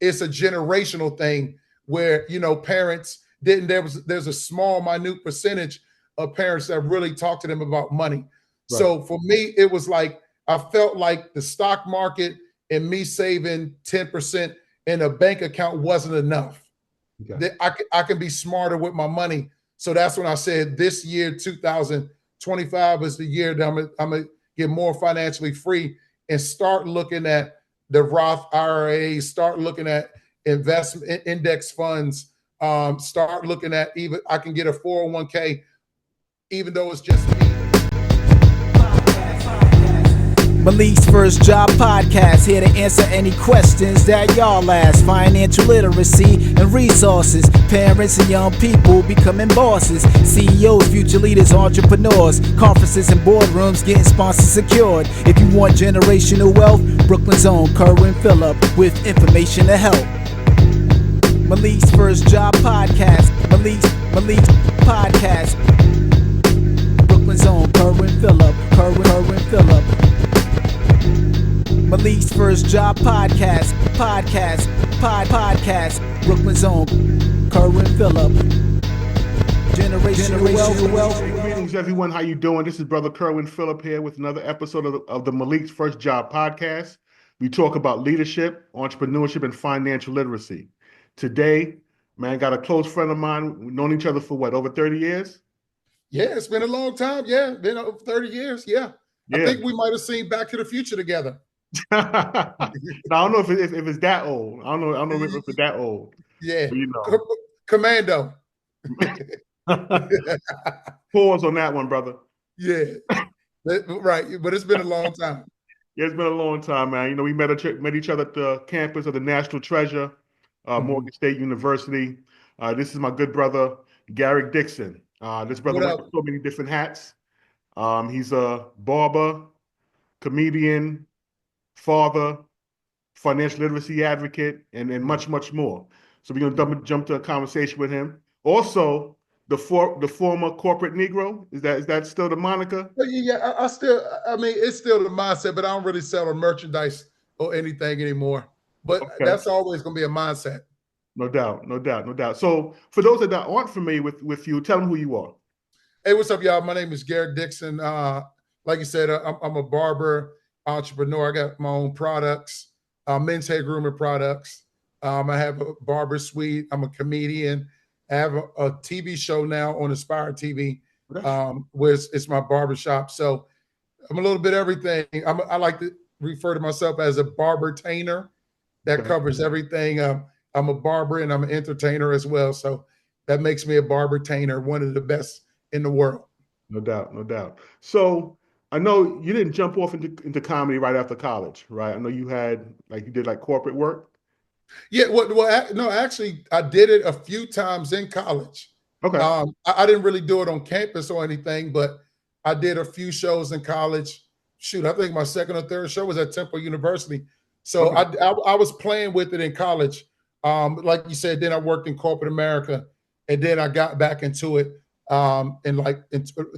it's a generational thing where, parents didn't, there's a small, minute percentage of parents that really talk to them about money. Right. So for me, it was like, I felt like the stock market and me saving 10% in a bank account wasn't enough. Okay. That I can be smarter with my money. So that's when I said this year, 2025, is the year that I'm gonna get more financially free and start looking at the Roth IRAs, start looking at investment index funds, start looking at, even I can get a 401k, even though it's just me. Malik's First Job Podcast, here to answer any questions that y'all ask. Financial literacy and resources, parents and young people becoming bosses, CEOs, future leaders, entrepreneurs, conferences and boardrooms getting sponsors secured. If you want generational wealth, Brooklyn's own Kerwin Phillip with information to help. Malik's First Job Podcast, Malik's Podcast, Brooklyn's own Kerwin Phillip, Kerwin Phillip. Malik's First Job Podcast, Brooklyn's own Kerwin Phillip. Generational wealth. Greetings, everyone. How you doing? This is Brother Kerwin Phillip here with another episode of the Malik's First Job Podcast. We talk about leadership, entrepreneurship, and financial literacy. Today, man, got a close friend of mine. We've known each other for what, over 30 years? Yeah, it's been a long time. Yeah, been over 30 years. Yeah. I think we might have seen Back to the Future together. Now, I don't know if it's that old. I don't know if it's that old. Yeah, But, Commando. Pause on that one, brother. Yeah, right. But it's been a long time. Yeah, it's been a long time, man. We met each other at the campus of the National Treasure, Morgan State University. This is my good brother, Garrick Dixon. This brother wears so many different hats. He's a barber, comedian, father, financial literacy advocate, and much, much more. So we're gonna jump to a conversation with him. Also, the former corporate Negro. Is that still the moniker? Yeah, it's still the mindset, but I don't really sell a merchandise or anything anymore. But That's always gonna be a mindset. No doubt. So for those that aren't familiar with you, tell them who you are. Hey, what's up, y'all? My name is Garrick Dixon. Like you said, I'm a barber, entrepreneur. I got my own products, men's hair grooming products. I have a barber suite. I'm a comedian. I have a TV show now on Aspire TV, where it's my barbershop. So I'm a little bit everything. I like to refer to myself as a barber-tainer. That covers everything. I'm a barber and I'm an entertainer as well. So that makes me a barber-tainer, one of the best in the world. No doubt. So I know you didn't jump off into comedy right after college, right? I know you did corporate work. Yeah, no, actually, I did it a few times in college. Okay. I didn't really do it on campus or anything, but I did a few shows in college. Shoot, I think my second or third show was at Temple University. So I was playing with it in college. Like you said, then I worked in corporate America, and then I got back into it in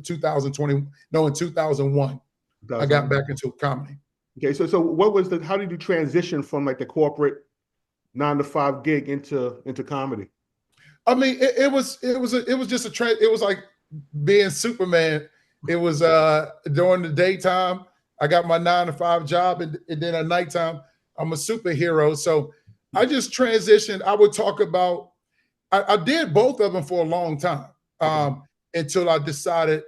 2001. I got back into comedy. Okay, so what was how did you transition from the corporate 9-to-5 gig into comedy? I mean, it was just a trend. It was like being Superman. It was during the daytime, I got my 9-to-5 job, and then at nighttime, I'm a superhero. So I just transitioned. I would talk about, I did both of them for a long time, until I decided,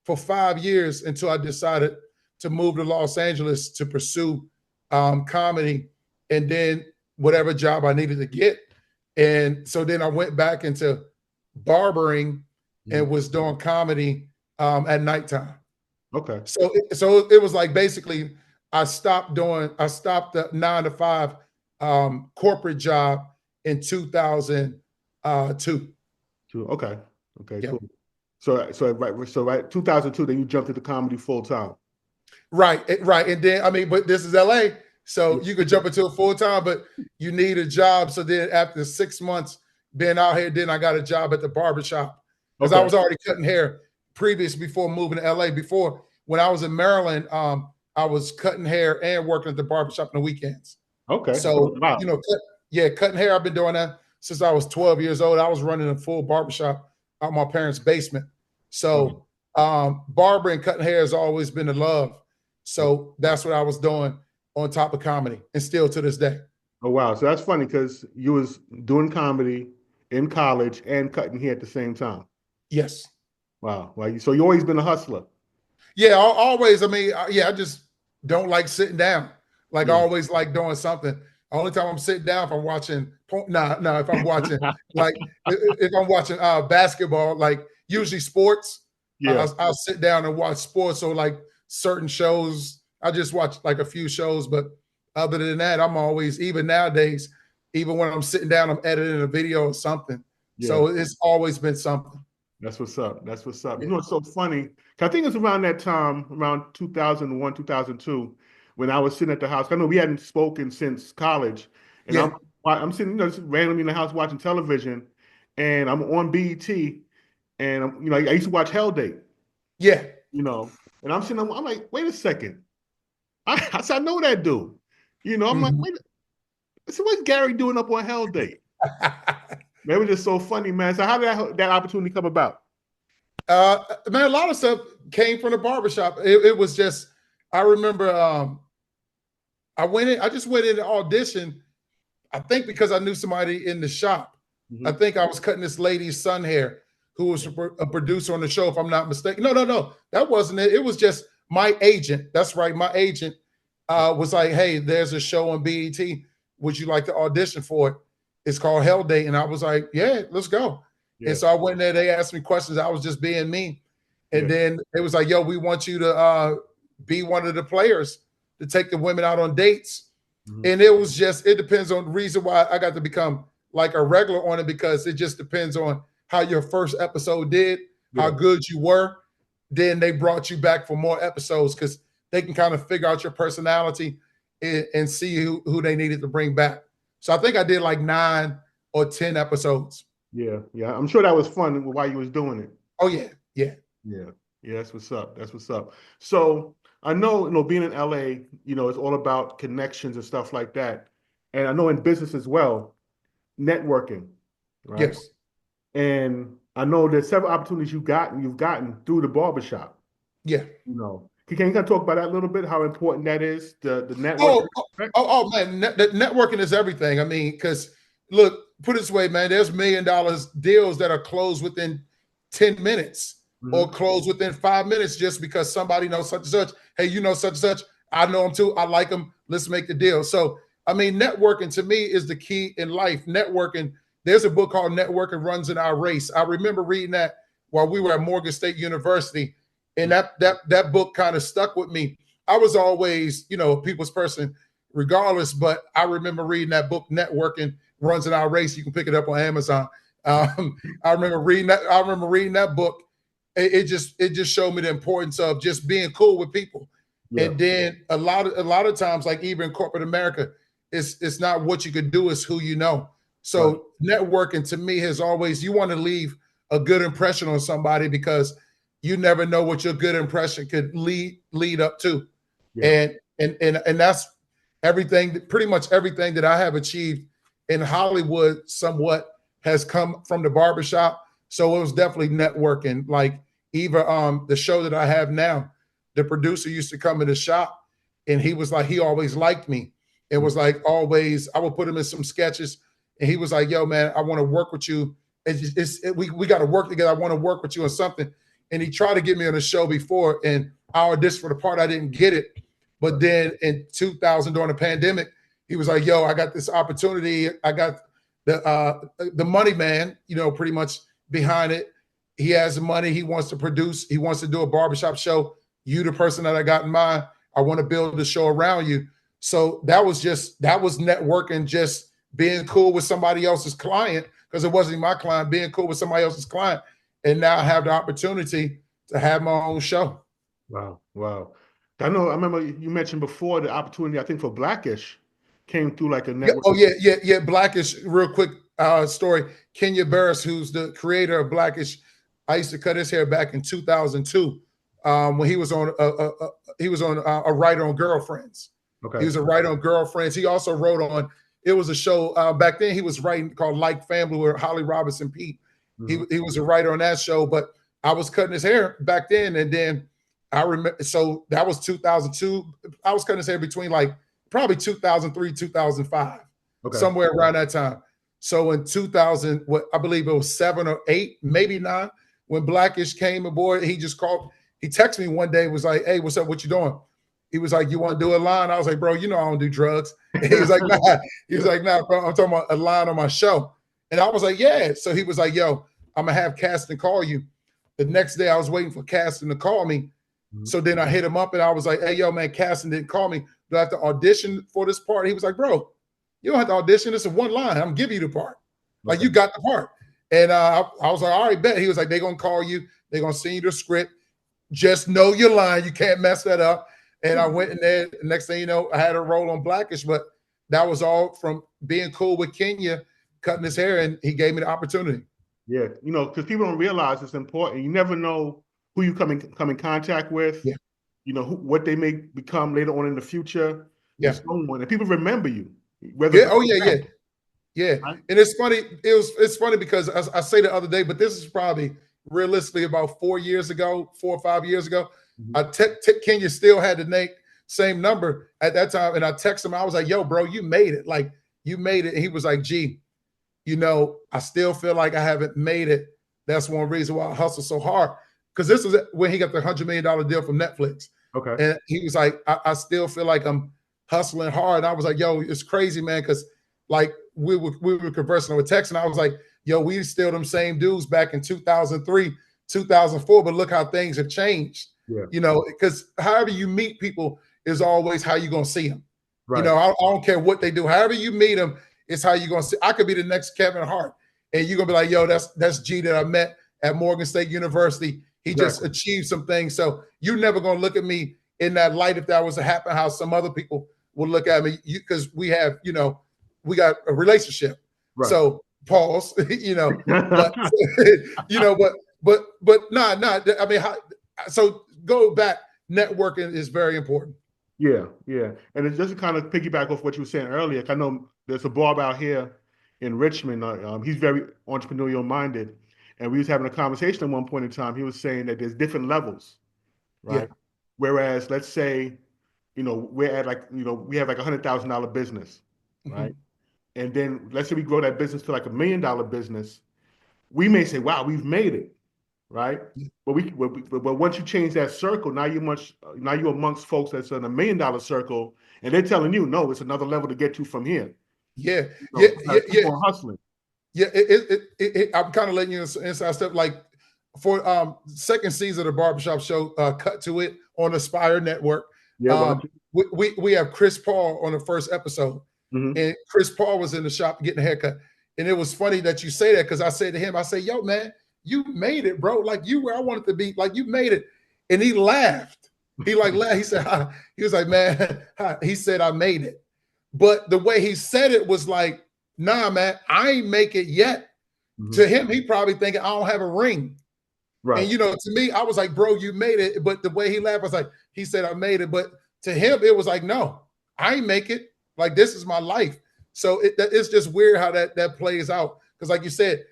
for 5 years, until I decided to move to Los Angeles to pursue comedy, and then whatever job I needed to get. And so then I went back into barbering and was doing comedy at nighttime. Okay. So it was like basically I stopped the 9-to-5 corporate job in 2002. Okay, Yeah. cool. So 2002, then you jumped into comedy full time. Right. And then, but this is LA. So you could jump into it full time, but you need a job. So then after 6 months being out here, then I got a job at the barbershop because I was already cutting hair before moving to LA. Before, when I was in Maryland, I was cutting hair and working at the barbershop on the weekends. Okay. So, wow. Yeah, cutting hair. I've been doing that since I was 12 years old. I was running a full barbershop out my parents' basement. So barbering, cutting hair has always been a love. So that's what I was doing on top of comedy, and still to this day. Oh wow, so that's funny because you was doing comedy in college and cutting hair at the same time. Yes. Wow. So you always been a hustler. Yeah, always. I mean, I just don't like sitting down. Like I Yeah. always like doing something. Only time I'm sitting down if I'm watching. No. If I'm watching, like if I'm watching basketball, like usually sports, Yeah. I'll sit down and watch sports. So like certain shows, I just watch like a few shows. But other than that, I'm always, even nowadays, even when I'm sitting down, I'm editing a video or something. Yeah. So it's always been something. That's what's up. That's what's up. Yeah. You know, it's so funny. I think it's around that time, around 2001, 2002, when I was sitting at the house. I know we hadn't spoken since college, and Yeah. I'm sitting, just randomly in the house watching television, and I'm on BET, and I used to watch Hell Day. Yeah. And I'm sitting, I'm like, wait a second, I said, I know that dude. I'm like, wait. So what's Gary doing up on Hell Day? It was just so funny, man. So how did that opportunity come about? Man, a lot of stuff came from the barbershop. It was just, I remember I just went in to audition, I think because I knew somebody in the shop. Mm-hmm. I think I was cutting this lady's son hair who was a producer on the show, if I'm not mistaken. No. That wasn't it. It was just my agent. That's right. My agent was like, hey, there's a show on BET. Would you like to audition for it? It's called Hell Day. And I was like, yeah, let's go. Yeah. And so I went there. They asked me questions. I was just being me. And then it was like, yo, we want you to be one of the players to take the women out on dates. Mm-hmm. And it depends on the reason why I got to become like a regular on it, because it just depends on how your first episode did, how good you were. Then they brought you back for more episodes because they can kind of figure out your personality and see who they needed to bring back. So I think I did like 9 or 10 episodes. Yeah. I'm sure that was fun while you was doing it. Oh yeah. That's what's up. So I know, being in LA, it's all about connections and stuff like that. And I know in business as well, networking, right? Yes. And I know there's several opportunities you've gotten through the barbershop. Yeah. Can you kind of talk about that a little bit, how important that is, the networking? Oh man, networking is everything. I mean, because look, put it this way, man, there's $1 million deals that are closed within 10 minutes or closed within 5 minutes just because somebody knows such and such. Hey, you know such and such. I know him too. I like him. Let's make the deal. So, I mean, networking to me is the key in life. Networking. There's a book called Networking Runs in Our Race. I remember reading that while we were at Morgan State University. And that book kind of stuck with me. I was always, a people's person regardless, but I remember reading that book, Networking Runs in Our Race. You can pick it up on Amazon. I remember reading that book. It just showed me the importance of just being cool with people. Yeah. And then a lot of times, like even in corporate America, it's not what you could do, it's who you know. So networking to me has always, you want to leave a good impression on somebody because you never know what your good impression could lead up to. Yeah. And that's everything, pretty much everything that I have achieved in Hollywood somewhat has come from the barbershop. So it was definitely networking. Like even the show that I have now, the producer used to come in the shop and he was like, he always liked me. It was like always, I would put him in some sketches and he was like, yo, man, I want to work with you. We got to work together. I want to work with you on something. And he tried to get me on the show before, and I auditioned for the part. I didn't get it. But then in 2000, during the pandemic, he was like, yo, I got this opportunity. I got the money man, pretty much behind it. He has the money. He wants to produce. He wants to do a barbershop show. You, the person that I got in mind, I want to build the show around you. So that was networking, just being cool with somebody else's client, because it wasn't my client, being cool with somebody else's client. And now I have the opportunity to have my own show. Wow. I remember you mentioned before the opportunity, I think, for Blackish came through like a network. Yeah. Blackish, real quick story. Kenya Barris, who's the creator of Blackish, I used to cut his hair back in 2002 when he was on a writer on Girlfriends. Okay. He was a writer on Girlfriends. He also wrote on it was a show back then. He was writing called Like Family with Holly Robinson Pete. He was a writer on that show, but I was cutting his hair back then, and then I remember. So that was 2002. I was cutting his hair between like probably 2003, 2005, somewhere around that time. So in 2000, what I believe it was 7 or 8, maybe 9, when Blackish came aboard, he just called. He texted me one day, was like, "Hey, what's up? What you doing?" He was like, "You want to do a line?" I was like, "Bro, you know I don't do drugs." And he was like, "Nah." He was like, "Nah, bro, I'm talking about a line on my show." And I was like, "Yeah." So he was like, "Yo, I'm gonna have Caston call you." The next day, I was waiting for Caston to call me. So then I hit him up and I was like, "Hey, yo, man, Caston didn't call me. Do I have to audition for this part?" He was like, "Bro, you don't have to audition. It's a one line. I'm giving you the part. Like you got the part." And I was like, "All right, bet." He was like, "They're gonna call you. They're gonna send you the script. Just know your line. You can't mess that up." And I went in there. The next thing you know, I had a role on Blackish, but that was all from being cool with Kenya, cutting his hair, and he gave me the opportunity. Yeah, you know, because people don't realize it's important. You never know who you come in contact with. Yeah. You know what they may become later on in the future. Yeah. And so on. And people remember you. Yeah. Right? And it's funny. It's funny because I say the other day, but this is probably realistically about 4 or 5 years ago. Kenya still had the same number at that time, and I texted him. I was like, "Yo, bro, you made it. Like you made it." And he was like, "Gee, you know, I still feel like I haven't made it. That's one reason why I hustle so hard." Because this was when he got the $100 million deal from Netflix. And he was like, I still feel like I'm hustling hard. And I was like, "Yo, it's crazy, man." Because like we were conversing with text, and I was like, "Yo, we still them same dudes back in 2003, 2004, but look how things have changed." Yeah. You know, because however you meet people is always how you're gonna see them. Right. You know, I don't care what they do. However you meet them, it's how you're gonna see. I could be the next Kevin Hart, and you're gonna be like, "Yo, that's G that I met at Morgan State University. He just achieved some things." So you're never gonna look at me in that light if that was to happen. How some other people would look at me, because we have, you know, we got a relationship. Right. So pause, you know, but you know, but nah. I mean, so go back. Networking is very important. Yeah. And it's just to kind of piggyback off what you were saying earlier. I know there's a barber out here in Richmond. He's very entrepreneurial minded. And we was having a conversation at one point in time. He was saying that there's different levels, right? Yeah. Whereas, let's say, you know, we're at like, you know, we have like $100,000 business, right? And then let's say we grow that business to like $1 million business. We may say, "Wow, we've made it," right? But once you change that circle, now you're amongst folks that's in $1 million circle, and they're telling you, "No, it's another level to get to from here." Yeah, keep on hustling. Yeah, I'm kind of letting you inside stuff. Like for second season of the Barbershop Show, Cut to It on Aspire Network. Yeah, we have Chris Paul on the first episode, and Chris Paul was in the shop getting a haircut, and it was funny that you say that, because I said to him, I say, "Yo, man, you made it, bro. Like you where I wanted to be. Like you made it." And he laughed. He like laughed. He said, "Hi." He was like, "Man," he said, "I made it." But the way he said it was like, "Nah, man, I ain't make it yet." To him, he probably thinking, "I don't have a ring." Right. And you know, to me, I was like, "Bro, you made it." But the way he laughed was like, he said, "I made it." But to him, it was like, "No, I ain't make it. Like this is my life." So it's just weird how that plays out. Because like you said,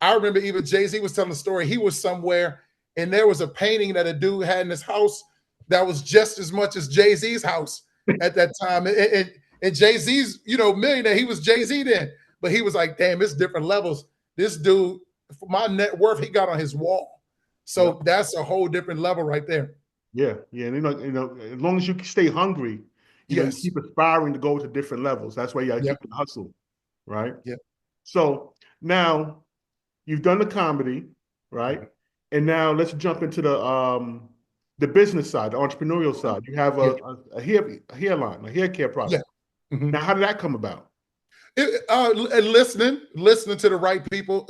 I remember even Jay-Z was telling a story. He was somewhere and there was a painting that a dude had in his house that was just as much as Jay-Z's house at that time. And Jay-Z's, you know, millionaire, he was Jay-Z then. But he was like, "Damn, it's different levels. This dude, my net worth, he got on his wall." So that's a whole different level right there. Yeah. And you know, as long as you stay hungry, you know, you keep aspiring to go to different levels. That's why you gotta keep the hustle, right? Yeah. So now you've done the comedy, right? And now let's jump into the business side, the entrepreneurial side. You have a hairline, a hair care product. Yeah. Now, how did that come about? Listening to the right people.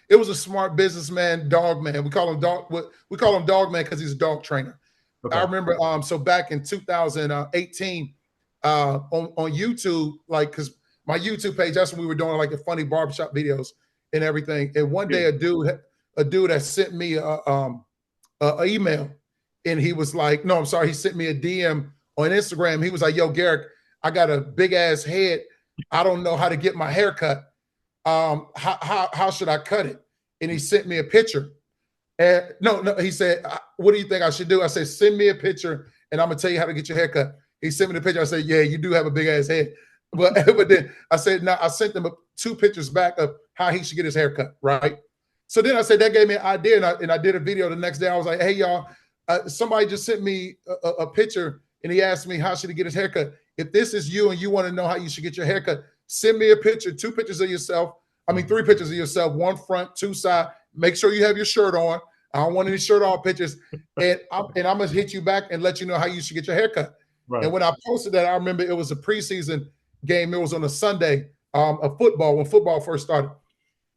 It was a smart businessman, dog man. We call him dog man because he's a dog trainer. Okay. I remember so back in 2018 on YouTube, like, because my YouTube page, that's when we were doing like the funny barbershop videos and everything. And one day a dude had sent me a email, and he was like, no, I'm sorry, he sent me a DM on Instagram. He was like, "Yo, Garrick, I got a big ass head I don't know how to get my hair cut. How should I cut it? And he sent me a picture. And no, he said, what do you think I should do? I said, send me a picture and I'm gonna tell you how to get your hair cut. He sent me the picture. I said, yeah, you do have a big ass head. But then I said, no, I sent them 2 pictures back of how he should get his hair cut, right? So then I said, that gave me an idea. And I did a video the next day. I was like, hey, y'all, somebody just sent me a picture and he asked me how should he get his haircut. If this is you and you want to know how you should get your haircut, send me a picture, 2 pictures of yourself. I mean, 3 pictures of yourself, 1 front, 2 side. Make sure you have your shirt on. I don't want any shirt off pictures. And I'm going to hit you back and let you know how you should get your haircut. Right. And when I posted that, I remember it was a preseason game. It was on a Sunday of football, when football first started.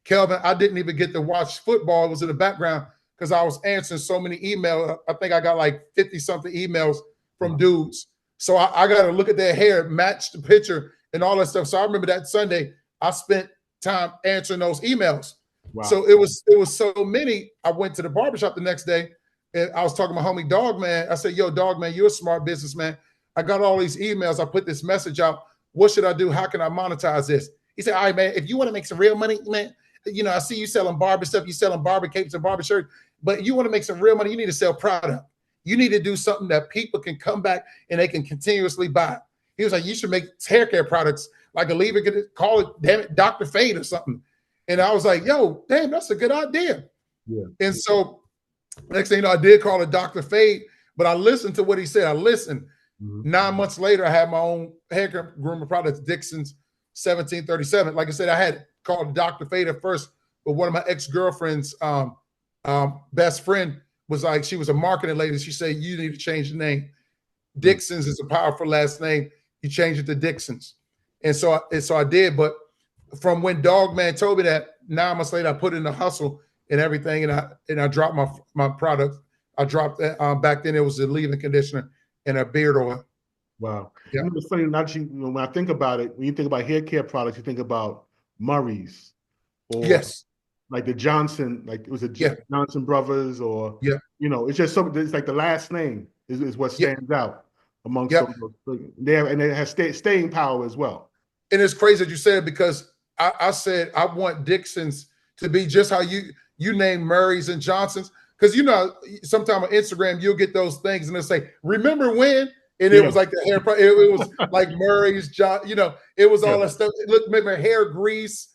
Kelvin, I didn't even get to watch football. It was in the background because I was answering so many emails. I think I got like 50-something emails from dudes. So I got to look at their hair, match the picture and all that stuff. So I remember that Sunday, I spent time answering those emails. Wow. So it was so many. I went to the barbershop the next day and I was talking to my homie Dog Man. I said, yo, Dog Man, you're a smart businessman. I got all these emails. I put this message out. What should I do? How can I monetize this? He said, all right, man, if you want to make some real money, man, you know, I see you selling barber stuff, you selling barber capes and barber shirts, but you want to make some real money, you need to sell product. You need to do something that people can come back and they can continuously buy. He was like, you should make hair care products, like a leave it, call it, damn it, Dr. Fade or something. And I was like, yo, damn, that's a good idea. Yeah. And so next thing you know, I did call it Dr. Fade, but I listened to what he said. I listened. 9 months later, I had my own hair grooming products, Dixon's 1737. Like I said, I had called Dr. Fade at first, but one of my ex-girlfriend's best friend was like, she was a marketing lady. She said, you need to change the name. Dixon's is a powerful last name. You change it to Dixon's. And so I did. But from when Dog Man told me that, 9 months later, I put in the hustle and everything, and I dropped my product. I dropped that. Back then, it was a leave-in conditioner and a beard oil. Wow. Yeah. You know, it's funny, when I think about it, when you think about hair care products, you think about Murray's, or yes, like the Johnson, like it was a Johnson Brothers, or you know, it's just something. It's like the last name is what stands out amongst those. And it has staying power as well. And it's crazy that you said it, because I said I want Dixon's to be just how you name Murray's and Johnson's, because you know sometimes on Instagram you'll get those things and they'll say, remember when? And it was like the hair, it was like Murray's, you know, it was all that stuff. Look, remember hair grease,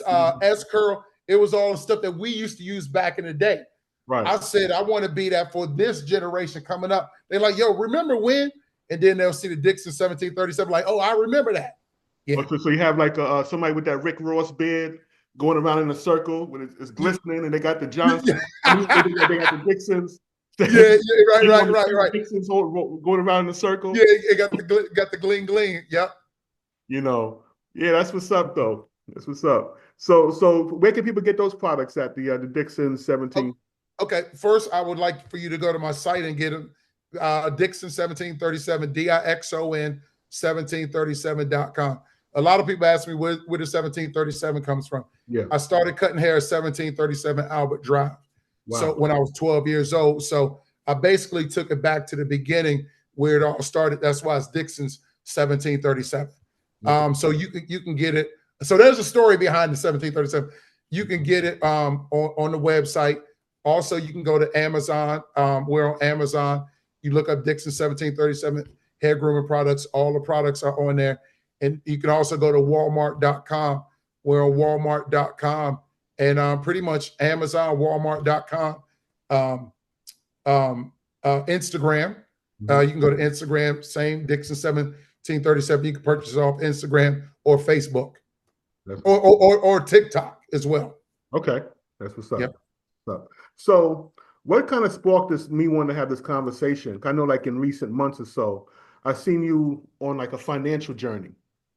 S-curl. It was all the stuff that we used to use back in the day. Right. I said, I want to be that for this generation coming up. They're like, yo, remember when? And then they'll see the Dixon 1737, like, oh, I remember that. Yeah. Okay, so you have like somebody with that Rick Ross beard going around in a circle when it's glistening, and they got the Johnson, they got the Dixons. Right. Dixons going around in a circle. Yeah, it got the gling. Yep. You know, yeah, that's what's up though. That's what's up. So where can people get those products at, the Dixon 17? Okay, first I would like for you to go to my site and get them. Dixon 1737, DIXON 1737.com. A lot of people ask me where the 1737 comes from. Yeah, I started cutting hair at 1737 Albert Drive. Wow. So when I was 12 years old, so I basically took it back to the beginning where it all started. That's why it's Dixon's 1737. So you can get it. So there's a story behind the 1737. You can get it on the website. Also, you can go to Amazon. We're on Amazon. You look up Dixon 1737 hair grooming products. All the products are on there. And you can also go to Walmart.com. We're on Walmart.com. And pretty much Amazon, Walmart.com, Instagram. You can go to Instagram, same Dixon 1737. You can purchase it off Instagram or Facebook, or TikTok as well. Okay, that's what's up. Yep. So, what kind of sparked me wanting to have this conversation? I know, like in recent months or so, I've seen you on like a financial journey.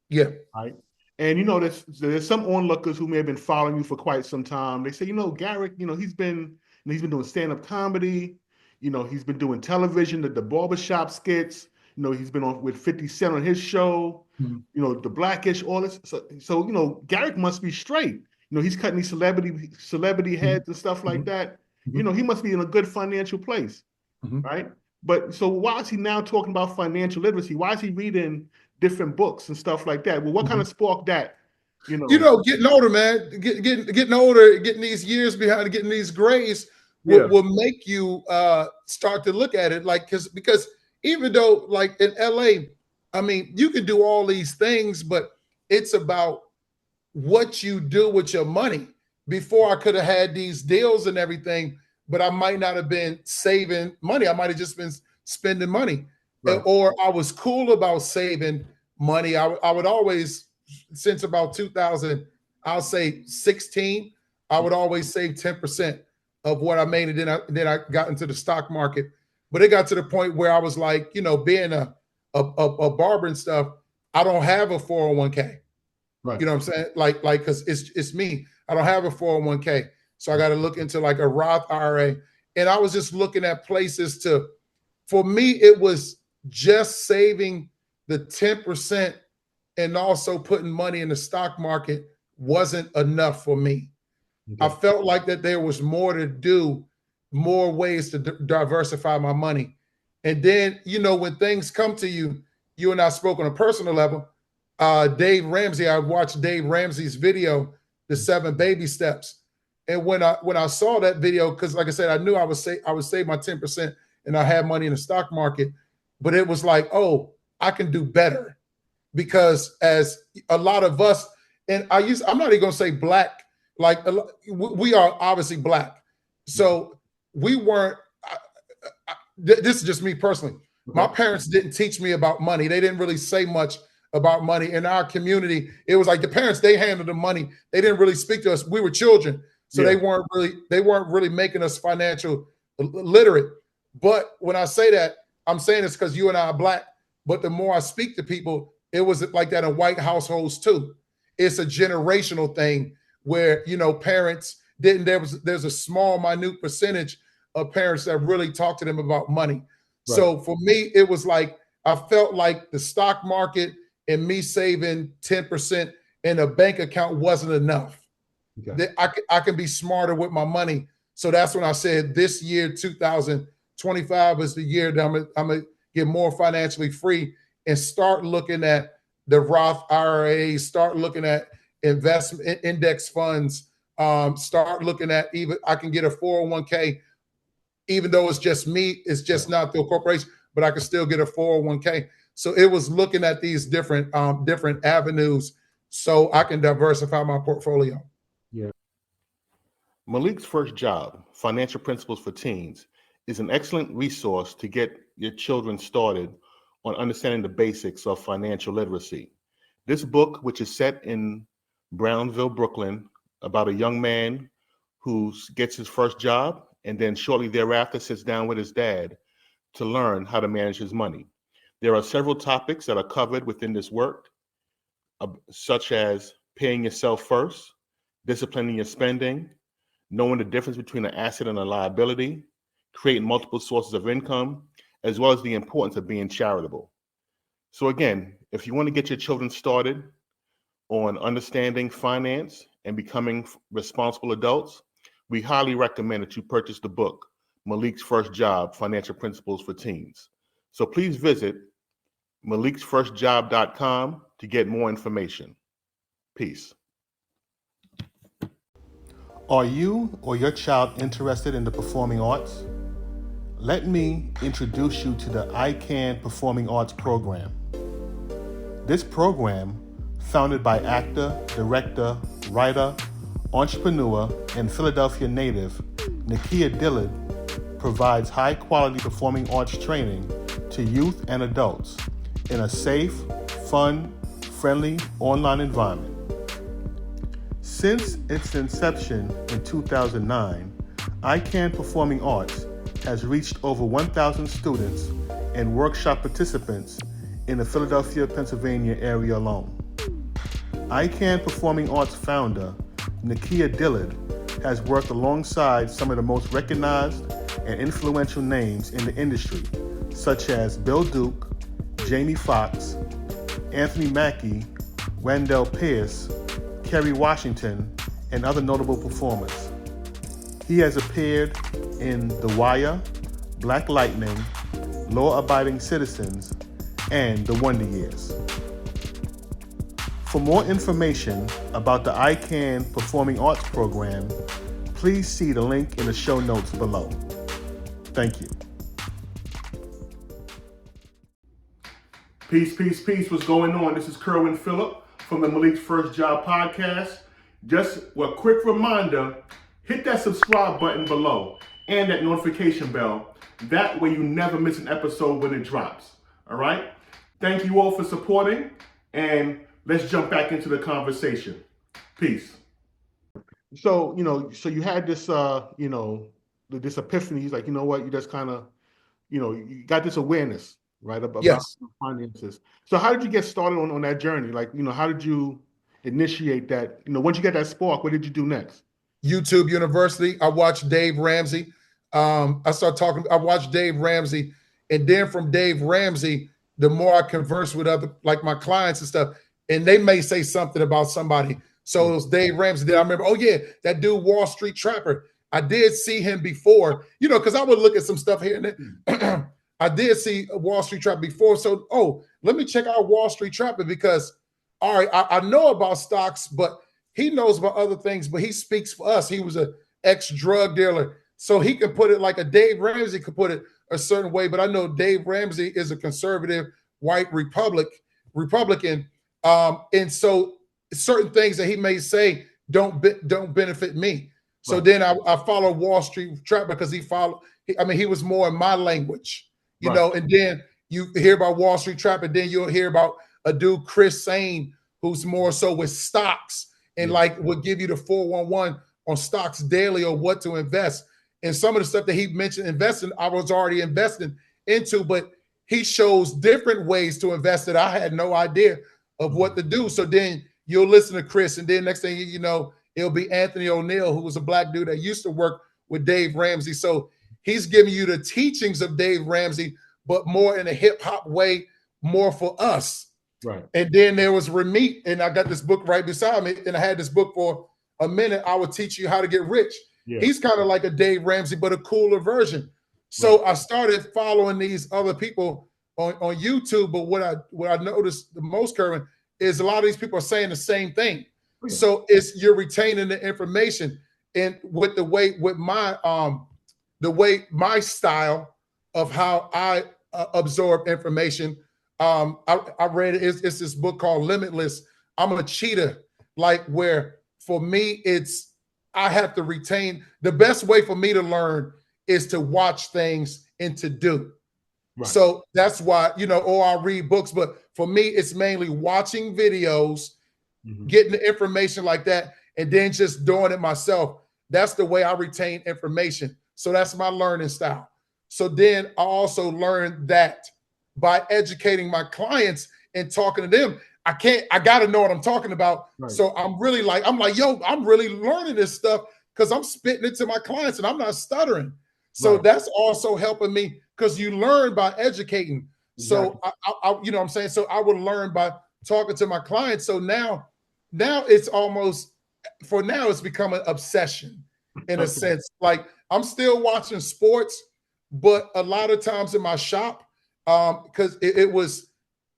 Yeah. Right. And, you know, there's some onlookers who may have been following you for quite some time. They say, you know, Garrick, you know, he's been doing stand-up comedy. You know, he's been doing television, the barbershop skits. You know, he's been on with 50 Cent on his show. You know, the Blackish, all this. So you know, Garrick must be straight. You know, he's cutting these celebrity heads and stuff like that. You know, he must be in a good financial place, right? But so why is he now talking about financial literacy? Why is he reading different books and stuff like that. Well, what kind of sparked that? Getting older, man, getting older, getting these years behind, getting these grays will make you start to look at it like, because even though like in LA, I mean, you can do all these things, but it's about what you do with your money. Before, I could have had these deals and everything, but I might not have been saving money. I might have just been spending money. Right. Or I was cool about saving money. I would always, since about 2000, I'll say 16, I would always save 10% of what I made. And then I got into the stock market. But it got to the point where I was like, being a barber and stuff, I don't have a 401k. Right. You know what I'm saying? Like, cause it's me. I don't have a 401k. So I got to look into like a Roth IRA. And I was just looking at places for me, it was just saving the 10% and also putting money in the stock market wasn't enough for me. Okay. I felt like that there was more to do, more ways to diversify my money. And then, when things come to you, you and I spoke on a personal level. Dave Ramsey, I watched Dave Ramsey's video, The 7 Baby Steps. And when I saw that video, because like I said, I knew I would save my 10% and I had money in the stock market, but it was like, oh, I can do better. Because as a lot of us, and I'm not even gonna say black, like we are obviously black. So we weren't, this is just me personally. Okay. My parents didn't teach me about money. They didn't really say much about money in our community. It was like the parents, they handled the money. They didn't really speak to us. We were children. So they weren't really making us financial literate. But when I say that, I'm saying it's because you and I are black. But the more I speak to people, it was like that in white households too. It's a generational thing where, parents didn't, there's a small, minute percentage of parents that really talk to them about money. Right. So for me, it was like, I felt like the stock market and me saving 10% in a bank account wasn't enough. Okay. That I can be smarter with my money. So that's when I said this year, 2025 is the year that I'm gonna get more financially free and start looking at the Roth IRA, start looking at investment index funds, start looking at even I can get a 401k, even though it's just me, it's just not through a corporation, but I can still get a 401k. So it was looking at these different avenues so I can diversify my portfolio. Yeah. Malik's First Job, Financial Principles for Teens, is an excellent resource to get your children started on understanding the basics of financial literacy. This book, which is set in Brownsville, Brooklyn, about a young man who gets his first job and then shortly thereafter sits down with his dad to learn how to manage his money. There are several topics that are covered within this work, such as paying yourself first, disciplining your spending, knowing the difference between an asset and a liability, creating multiple sources of income, as well as the importance of being charitable. So again, if you want to get your children started on understanding finance and becoming responsible adults, we highly recommend that you purchase the book, Malik's First Job, Financial Principles for Teens. So please visit maliksfirstjob.com to get more information. Peace. Are you or your child interested in the performing arts? Let me introduce you to the Aikan Performing Arts Program. This program, founded by actor, director, writer, entrepreneur, and Philadelphia native Nakia Dillard, provides high-quality performing arts training to youth and adults in a safe, fun, friendly online environment. Since its inception in 2009, Aikan Performing Arts has reached over 1,000 students and workshop participants in the Philadelphia, Pennsylvania area alone. Aikan Performing Arts founder, Nakia Dillard, has worked alongside some of the most recognized and influential names in the industry, such as Bill Duke, Jamie Foxx, Anthony Mackie, Wendell Pierce, Kerry Washington, and other notable performers. He has appeared in The Wire, Black Lightning, Law Abiding Citizens, and The Wonder Years. For more information about the Aikan Performing Arts Program, please see the link in the show notes below. Thank you. Peace, peace, peace. What's going on? This is Kerwin Phillip from the Malik's First Job podcast. Just a quick reminder, hit that subscribe button below and that notification bell. That way you never miss an episode when it drops. All right? Thank you all for supporting, and let's jump back into the conversation. Peace. So you had this, this epiphany. He's like, you know what? You just kind of, you got this awareness, right, about finances. So how did you get started on that journey? Like, how did you initiate that? Once you get that spark, what did you do next? YouTube University. I watched Dave Ramsey. I watched Dave Ramsey, and then from Dave Ramsey, the more I converse with other, like my clients and stuff, and they may say something about somebody. So it was Dave Ramsey. Then I remember, oh yeah, that dude Wall Street Trapper. I did see him before, because I would look at some stuff here and there. I did see Wall Street Trapper before. So, let me check out Wall Street Trapper because, all right, I know about stocks, but he knows about other things, but he speaks for us. He was an ex-drug dealer. So he can put it like a Dave Ramsey could put it a certain way, but I know Dave Ramsey is a conservative white Republican. And so certain things that he may say don't benefit me. So then I follow Wall Street Trapper because he was more in my language, and then you hear about Wall Street Trapper, then you'll hear about a dude, Chris Sane, who's more so with stocks and like will give you the 411 on stocks daily or what to invest. And some of the stuff that he mentioned investing, I was already investing into, but he shows different ways to invest that I had no idea of what to do. So then you'll listen to Chris, and then next thing you know, it'll be Anthony O'Neill, who was a black dude that used to work with Dave Ramsey. So he's giving you the teachings of Dave Ramsey, but more in a hip hop way, more for us. Right. And then there was Ramit, and I got this book right beside me, and I had this book for a minute. I would teach you how to get rich. Yeah. He's kind of like a Dave Ramsey, but a cooler version. So I started following these other people on YouTube. But what I noticed the most, Kerwin, is a lot of these people are saying the same thing. Yeah. So you're retaining the information, and with my style of how I absorb information. I read it. It's this book called Limitless. I'm a cheater, like where for me I have to retain. The best way for me to learn is to watch things and to do. Right. So that's why, or I read books, but for me, it's mainly watching videos, getting the information like that, and then just doing it myself. That's the way I retain information. So that's my learning style. So then I also learned that by educating my clients and talking to them, I got to know what I'm talking about. Right. So I'm really like, yo, I'm really learning this stuff because I'm spitting it to my clients and I'm not stuttering. So that's also helping me because you learn by educating. Exactly. So I you know what I'm saying? So I would learn by talking to my clients. So now it's almost, for now, it's become an obsession in a sense. Like I'm still watching sports, but a lot of times in my shop, because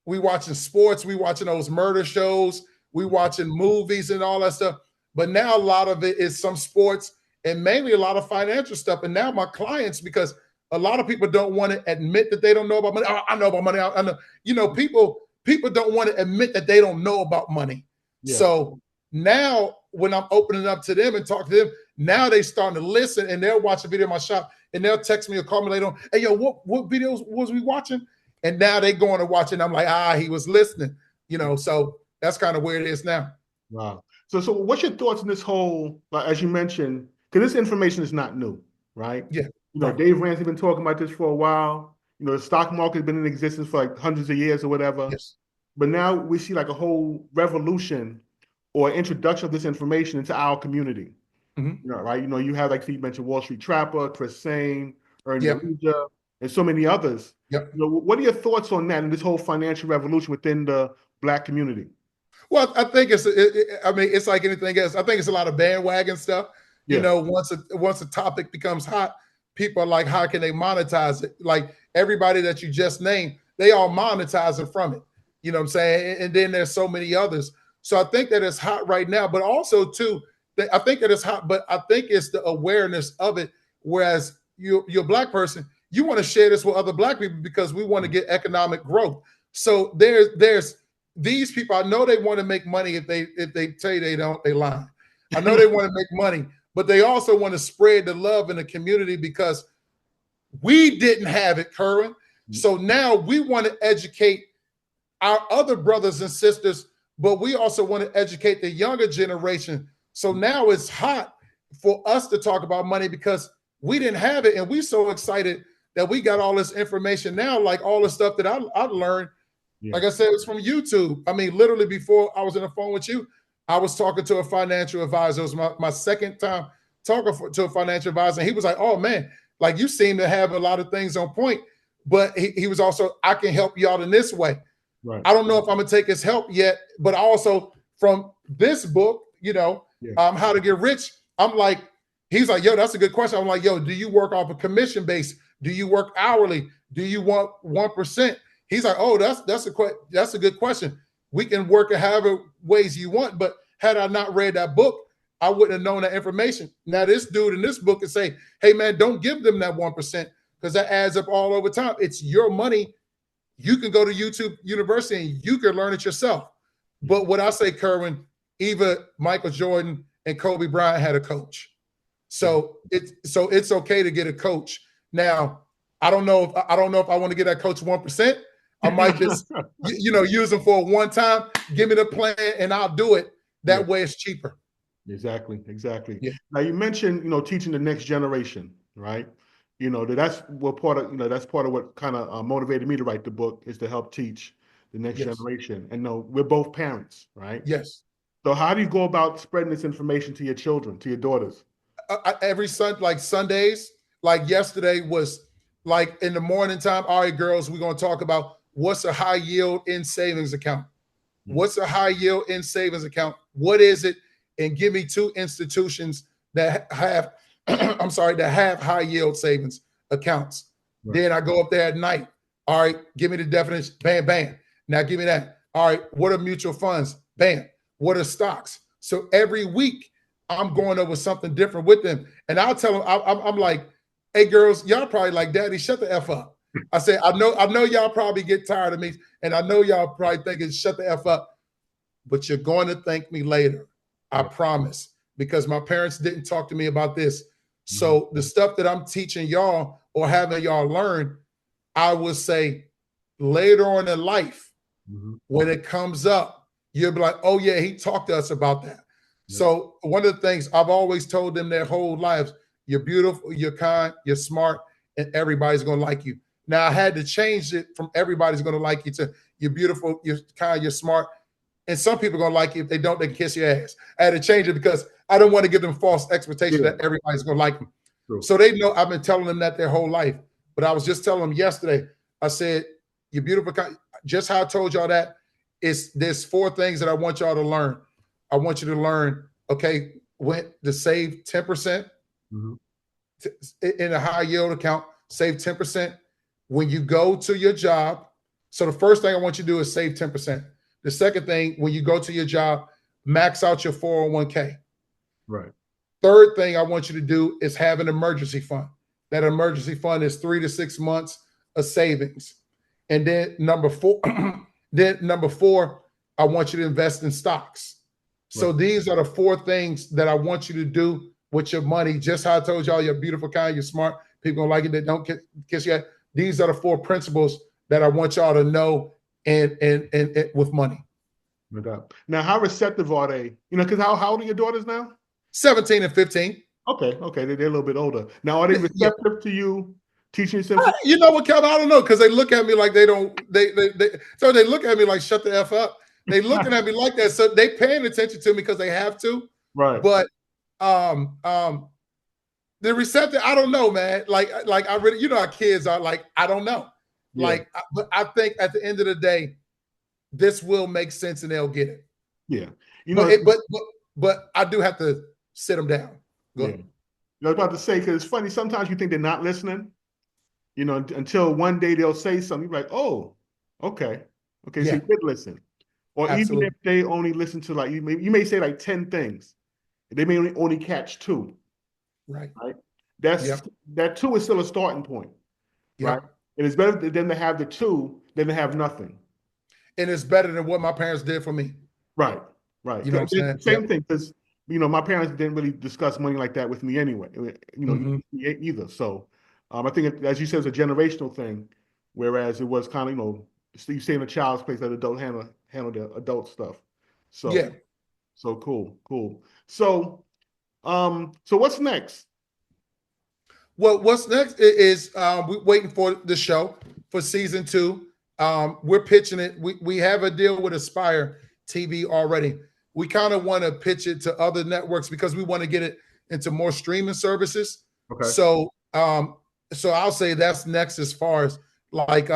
we watching sports, we watching those murder shows, we watching movies and all that stuff. But now a lot of it is some sports and mainly a lot of financial stuff. And now my clients, because a lot of people don't want to admit that they don't know about money. I know about money. I know, people don't want to admit that they don't know about money. Yeah. So now when I'm opening up to them and talking to them, now they starting to listen and they'll watch a video in my shop and they'll text me or call me later on. Hey, yo, what videos was we watching? And now they going to watch it. And I'm like, he was listening, so that's kind of where it is now. Wow. So what's your thoughts on this whole, as you mentioned, because this information is not new, right? Yeah. Dave Ramsey's been talking about this for a while. The stock market has been in existence for like hundreds of years or whatever. Yes. But now we see like a whole revolution or introduction of this information into our community. Mm-hmm. Right? You have, like you mentioned, Wall Street Trapper, Chris Sane, Ernie Aluja, and so many others. Yep. What are your thoughts on that and this whole financial revolution within the Black community? Well, I think it's like anything else. I think it's a lot of bandwagon stuff. Yeah. Once a topic becomes hot, people are like, how can they monetize it? Like everybody that you just named, they all monetizing from it. You know what I'm saying? And then there's so many others. So I think that it's hot right now, but also too, I think that it's hot, but I think it's the awareness of it. Whereas you're a Black person, you want to share this with other Black people because we want to get economic growth. So there's these people. I know they want to make money. If they tell you they don't, they lie. I know they want to make money, but they also want to spread the love in the community because we didn't have it, Kerwin. So now we want to educate our other brothers and sisters, but we also want to educate the younger generation. So now it's hot for us to talk about money because we didn't have it. And we're so excited that we got all this information now, like all the stuff that I learned. Yeah. Like I said, it's from YouTube. I mean, literally before I was on the phone with you, I was talking to a financial advisor. It was my second time talking to a financial advisor. And he was like, oh man, like you seem to have a lot of things on point. But he was also, I can help you out in this way. Right. I don't know if I'm gonna take his help yet, but also from this book, How to Get Rich, I'm like, he's like, yo, that's a good question. I'm like, yo, do you work off a commission base? Do you work hourly? Do you want 1%? He's like, oh, that's a good question. We can work it however ways you want. But had I not read that book, I wouldn't have known that information. Now this dude in this book can say, hey man, don't give them that 1%. Because that adds up all over time. It's your money. You can go to YouTube University and you can learn it yourself. But what I say, Kerwin, either Michael Jordan and Kobe Bryant had a coach. So it's okay to get a coach. Now, I don't know if I want to get that coach 1%. I might just use them for a one time. Give me the plan and I'll do it. That way it's cheaper. Exactly. Yeah. Now you mentioned, teaching the next generation, right? That's part of what kind of motivated me to write the book, is to help teach the next generation. And we're both parents, right? Yes. So how do you go about spreading this information to your children, to your daughters? Every Sundays, like yesterday was like in the morning time. All right, girls, we're going to talk about what's a high yield in savings account. What's a high yield in savings account? What is it? And give me 2 institutions that have that have high yield savings accounts. Right. Then I go up there at night. All right, give me the definition. Bam, bam. Now give me that. All right, what are mutual funds? Bam. What are stocks? So every week I'm going over something different with them. And I'll tell them, I'm like, hey girls, y'all probably like, Daddy, shut the F up. I say, I know y'all probably get tired of me. And I know y'all probably thinking, shut the F up. But you're going to thank me later. I promise. Because my parents didn't talk to me about this. So the stuff that I'm teaching y'all or having y'all learn, I will say later on in life, when it comes up, you'll be like, oh yeah, he talked to us about that. Yeah. So one of the things I've always told them their whole lives, you're beautiful, you're kind, you're smart, and everybody's going to like you. Now I had to change it from everybody's going to like you to you're beautiful, you're kind, you're smart. And some people are going to like you. If they don't, they can kiss your ass. I had to change it because I don't want to give them false expectation that everybody's going to like them. True. So they know I've been telling them that their whole life. But I was just telling them yesterday, I said, you're beautiful. Just how I told y'all that, there's 4 things that I want y'all to learn. I want you to learn, okay, when to save 10% in a high yield account, save 10% when you go to your job. So the first thing I want you to do is save 10%. The second thing, when you go to your job, max out your 401k. Right. Third thing I want you to do is have an emergency fund. That emergency fund is 3 to 6 months of savings. And then number 4, I want you to invest in stocks. Right. So these are the 4 things that I want you to do with your money. Just how I told y'all, you're beautiful, kind, you're smart. People gonna like it. They don't kiss you. These are the 4 principles that I want y'all to know and with money. Now, how receptive are they? Because how old are your daughters now? 17 and 15. Okay, they're a little bit older. Now, are they receptive to you teaching them? You know what, Kevin? I don't know, because they look at me like they look at me like, shut the F up. They looking at me like that. So they paying attention to me because they have to. Right. But the receptive, I don't know, man. Like I really, how kids are like, I don't know. Yeah. But I think at the end of the day, this will make sense and they'll get it. Yeah. But I do have to sit them down. Go ahead. I was about to say, because it's funny, sometimes you think they're not listening, until one day they'll say something. You're like, oh, okay. So you did listen. Or even Absolutely. if they only listen to like, you may say like 10 things, they may only catch two, Right. right? Yep. That two is still a starting point, right? Yep. And it's better for them to have the two than to have nothing. And it's better than what my parents did for me. Right, right. You know what I'm saying? Same Yep. thing, because my parents didn't really discuss money like that with me anyway. Either. So I think as you said, it's a generational thing, whereas it was kind of you stay in a child's place, let adult handle the adult stuff. So Yeah. so cool. So so what's next? Well, what's next is we're waiting for the show for season 2. We're pitching it. We have a deal with Aspire TV already. We kind of want to pitch it to other networks because we want to get it into more streaming services. Okay. So so I'll say that's next as far as like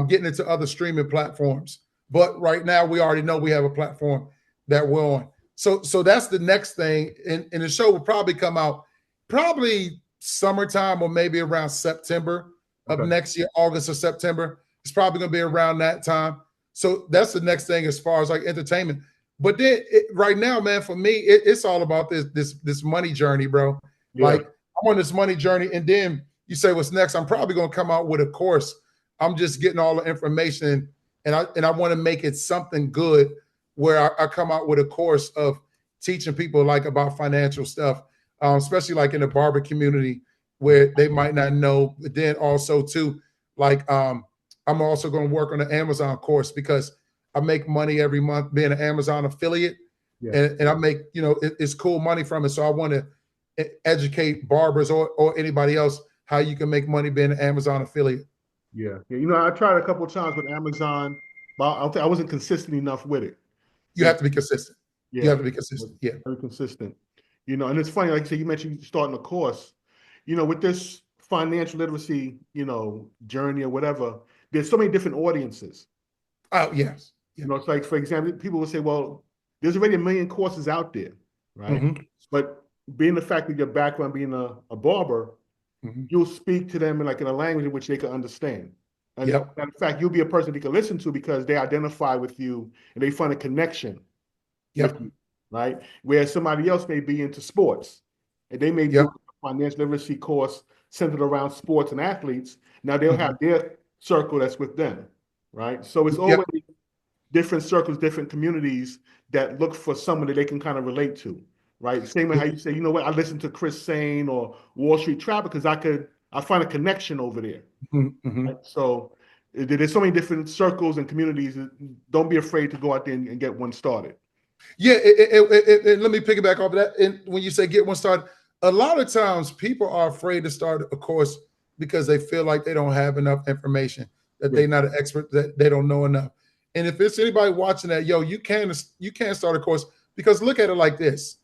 getting into other streaming platforms. But right now we already know we have a platform that we're on. So that's the next thing. And the show will probably come out probably summertime or maybe around September of next year, August or September. It's probably going to be around that time. So that's the next thing as far as like entertainment. But then right now, man, for me, it's all about this money journey, bro. Yeah. Like I'm on this money journey, and then you say what's next? I'm probably going to come out with a course. I'm just getting all the information, and I want to make it something good where I come out with a course of teaching people like about financial stuff. Especially like in the barber community where they might not know. But then also too, like I'm also going to work on an Amazon course because I make money every month being an Amazon affiliate, and I make it's cool money from it. So I want to educate barbers or anybody else how you can make money being an Amazon affiliate. Yeah. I tried a couple of times with Amazon, but I wasn't consistent enough with it. You have to be consistent. Yeah. You have to be consistent. Yeah. Very consistent. And it's funny, like you said, you mentioned starting a course, with this financial literacy, journey or whatever, there's so many different audiences. Oh, yes. Yeah. It's like, for example, people will say, well, there's already a million courses out there, right? Mm-hmm. But being the fact that your background being a barber, you'll speak to them in a language in which they can understand. And in fact, you'll be a person they can listen to because they identify with you and they find a connection with you, right? Where somebody else may be into sports and they may do a financial literacy course centered around sports and athletes. Now they'll have their circle that's with them, right? So it's always different circles, different communities that look for someone that they can kind of relate to, right? Same way how you say, you know what, I listen to Chris Sane or Wall Street Trapper because I find a connection over there. Right? So there's so many different circles and communities. Don't be afraid to go out there and get one started. Yeah, let me piggyback off of that. And when you say get one started, a lot of times people are afraid to start a course because they feel like they don't have enough information, that they're not an expert, that they don't know enough. And if it's anybody watching that, you can't start a course because look at it like this.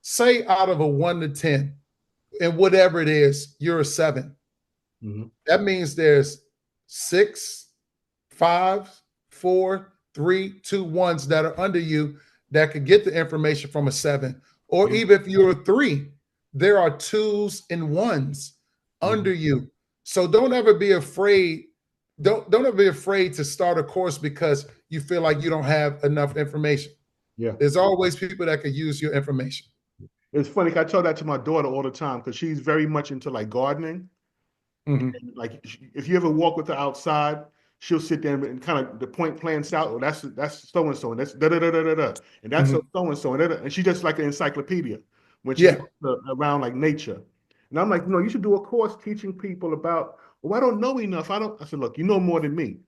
Say out of a 1 to 10, and whatever it is, you're a 7. That means there's 6, 5, 4, 3, 2, 1s that are under you that could get the information from a 7. Or even if you're a 3, there are 2s and 1s under you. So don't ever be afraid. Don't ever be afraid to start a course because you feel like you don't have enough information. Yeah. There's always people that could use your information. It's funny, I tell that to my daughter all the time because she's very much into gardening. And, if you ever walk with her outside, she'll sit there and kind of the point plans out. Oh, that's so and so, and that's da da da da da, and that's so and so, and she's just like an encyclopedia when she's around nature. And I'm like, you should do a course teaching people about. Well, I don't know enough. I said, look, you know more than me.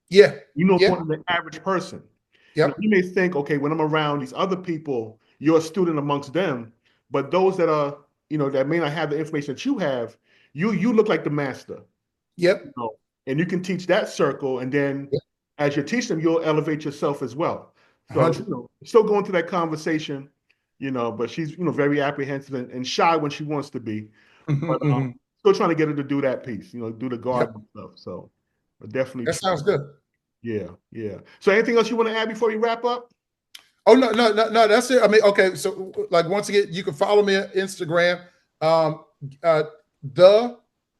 Yeah, you know more than the average person. You may think, okay, when I'm around these other people, you're a student amongst them, but those that are, that may not have the information that you have, you look like the master. And you can teach that circle, and then as you teach them, you'll elevate yourself as well. So still going through that conversation, but she's very apprehensive and shy when she wants to be, but still trying to get her to do that piece, do the garden stuff. So definitely that sounds good. Yeah. So anything else you want to add before we wrap up? Oh, no, that's it. I mean, okay. So once again, you can follow me on Instagram. The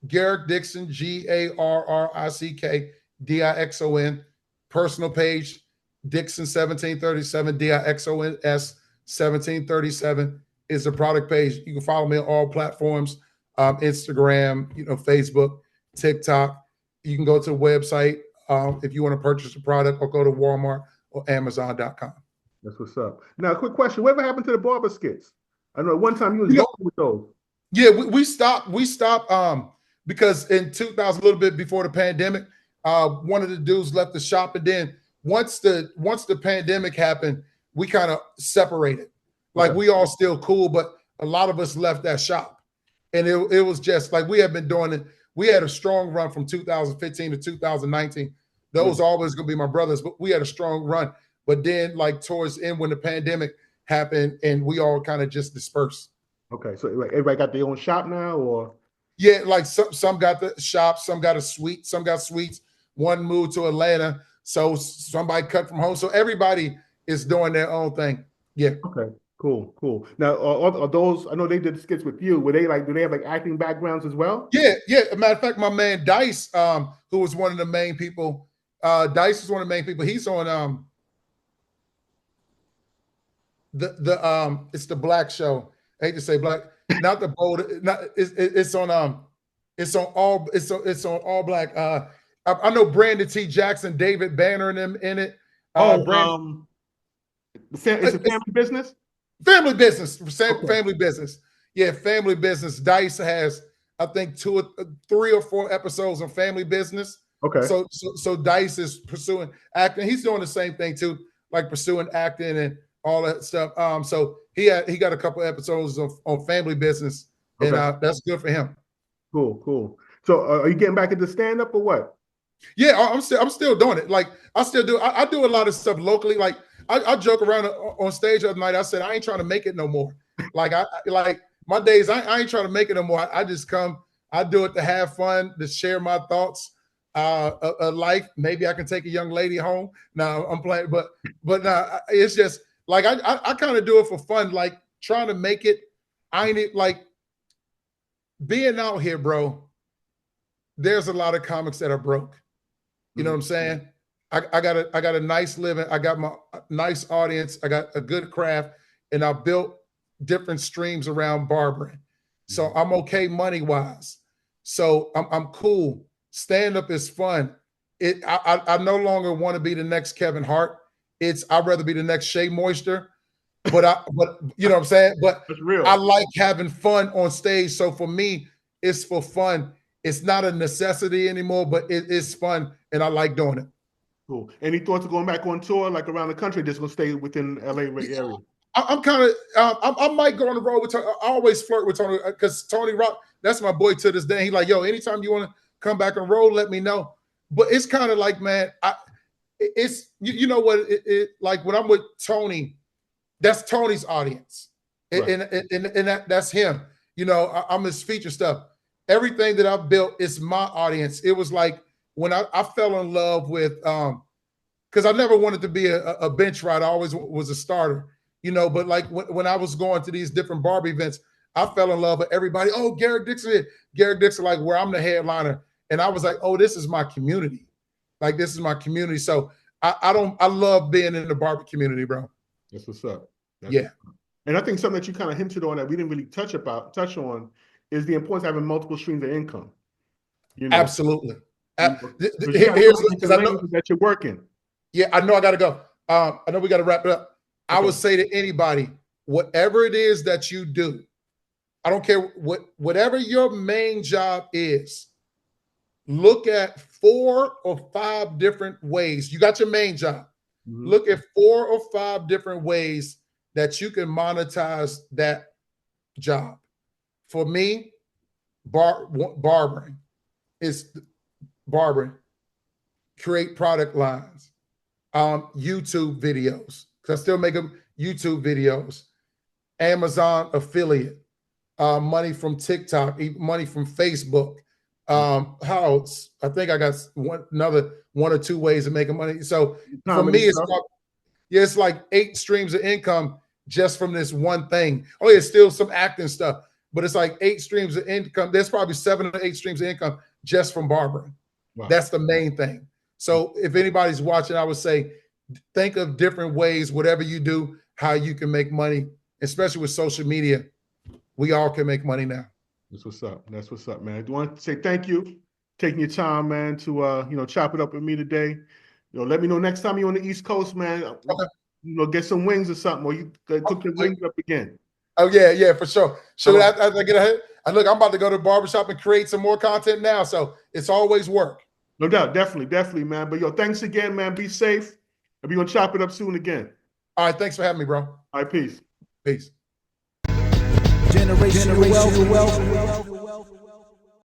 Garrick Dixon, GarrickDixon, personal page. Dixon 1737, DIXONS 1737 is the product page. You can follow me on all platforms, Instagram, Facebook, TikTok. You can go to the website if you want to purchase a product, or go to Walmart or Amazon.com. That's what's up. Now, a quick question: whatever happened to the barber skits? I know at one time you was going with those. Yeah, we stopped. We stopped because in 2000, a little bit before the pandemic, one of the dudes left the shop, and then once the pandemic happened, we kind of separated. Like, we all still cool, but a lot of us left that shop, and it was just like we have been doing it. We had a strong run from 2015 to 2019. Those are always going to be my brothers, but we had a strong run. But then, like, towards the end, when the pandemic happened, and we all kind of just dispersed. Okay, so like everybody got their own shop now, or? Yeah, like some got the shop, some got a suite, some got suites. One moved to Atlanta, so somebody cut from home. So everybody is doing their own thing. Yeah. Okay. Cool. Now, are those? I know they did skits with you. Were they like? Do they have like acting backgrounds as well? Yeah. As a matter of fact, my man Dice, who was one of the main people, Dice is one of the main people. He's on it's the Black Show. I hate to say Black, not the bold. It's on all Black. I know Brandon T. Jackson, David Banner, and them in it. It's a family business. Family business. Family business. Yeah, family business. Dice has, I think, 3 or 4 episodes on family business. Okay. So Dice is pursuing acting. He's doing the same thing too, like pursuing acting and all that stuff. So he got a couple episodes on family business, and that's good for him. Cool. So are you getting back into stand up or what? Yeah, I'm still doing it. Like, I still do. I do a lot of stuff locally. Like, I joke around on stage the other night. I said, I ain't trying to make it no more. Like, like my days, I ain't trying to make it no more. I just come. I do it to have fun, to share my thoughts of life. Maybe I can take a young lady home. No, I'm playing, but no, it's just like I kind of do it for fun. Like, trying to make it. I ain't like being out here, bro. There's a lot of comics that are broke. You know what I'm saying? I got a nice living. I got my nice audience. I got a good craft, and I built different streams around barbering. So I'm okay money wise. So I'm cool. Stand up is fun. I no longer want to be the next Kevin Hart. I'd rather be the next Shea Moisture. But you know what I'm saying? But that's real. I like having fun on stage. So for me, it's for fun. It's not a necessity anymore, but it's fun, and I like doing it. Cool. Any thoughts of going back on tour, like around the country, just gonna stay within LA area? I'm kind of, I might go on the road with Tony. I always flirt with Tony, because Tony Rock, that's my boy to this day. He's like, yo, anytime you want to come back on the road, let me know. But it's kind of like, man, it's, you know what, like when I'm with Tony, that's Tony's audience. Right. And that's him. You know, I'm his feature stuff. Everything that I've built is my audience. It was like when I fell in love with, because I never wanted to be a bench rider. I always was a starter, you know, but like when I was going to these different barber events, I fell in love with everybody. Oh, Garrick Dixon, like where I'm the headliner. And I was like, oh, this is my community. Like, this is my community. So I love being in the barber community, bro. That's what's up. Yeah. And I think something that you kind of hinted on that we didn't really touch on is the importance of having multiple streams of income. You know? Absolutely. Here's because I know that you're working. Yeah, I know I got to go. I know we got to wrap it up. Okay. I would say to anybody, whatever it is that you do, I don't care whatever your main job is, look at 4 or 5 different ways. You got your main job. Mm-hmm. Look at 4 or 5 different ways that you can monetize that job. For me, barbering is barbering. Create product lines, YouTube videos, because I still make them YouTube videos, Amazon affiliate, money from TikTok, money from Facebook. I think I got another 1 or 2 ways of making money. So for me, it's like 8 streams of income just from this one thing. Oh, yeah, still some acting stuff, but it's like 8 streams of income. There's probably 7 or 8 streams of income just from barbering. Wow. That's the main thing. So if anybody's watching, I would say think of different ways, whatever you do, how you can make money, especially with social media. We all can make money now. That's what's up. That's what's up, man. I want to say thank you, taking your time, man, to chop it up with me today. Let me know next time you're on the East Coast, man. Okay. Get some wings or something, or you cook your wings up again. Oh yeah, for sure. Should I get ahead? Look, I'm about to go to the barbershop and create some more content now, so it's always work. No doubt, definitely, man. But thanks again, man. Be safe. And we're gonna chop it up soon again. All right, thanks for having me, bro. All right, peace. Peace. Generational wealth.